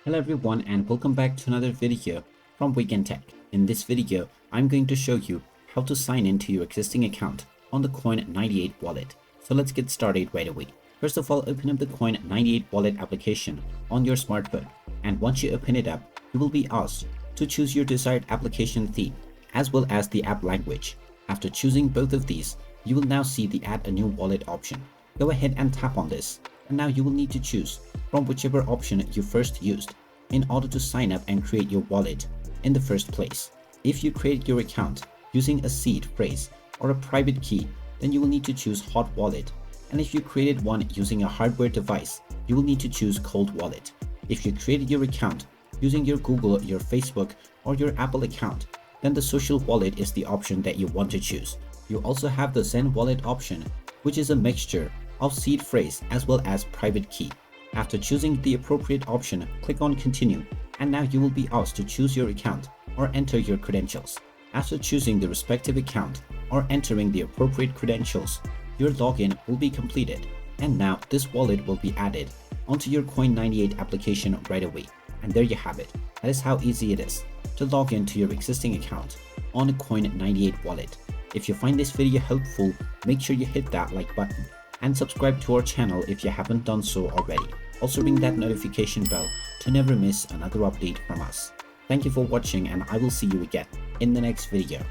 Hello everyone and welcome back to another video from Wake&Tech. In this video, I'm going to show you how to sign into your existing account on the Coin98 wallet. So let's get started right away. First of all, open up the Coin98 wallet application on your smartphone. And once you open it up, you will be asked to choose your desired application theme as well as the app language. After choosing both of these, you will now see the add a new wallet option. Go ahead and tap on this. And now you will need to choose from whichever option you first used in order to sign up and create your wallet in the first place. If you create your account using a seed phrase or a private key, then you will need to choose hot wallet. And if you created one using a hardware device, you will need to choose cold wallet. If you created your account using your Google, your Facebook, or your Apple account, then the social wallet is the option that you want to choose. You also have the Zen wallet option, which is a mixture of seed phrase as well as private key. After choosing the appropriate option, click on continue, and now you will be asked to choose your account or enter your credentials. After choosing the respective account or entering the appropriate credentials, your login will be completed, and now this wallet will be added onto your Coin98 application right away. And there you have it. That is how easy it is to log into your existing account on a Coin98 wallet. If you find this video helpful, make sure you hit that like button and subscribe to our channel if you haven't done so already. Also ring that notification bell to never miss another update from us. Thank you for watching, and I will see you again in the next video.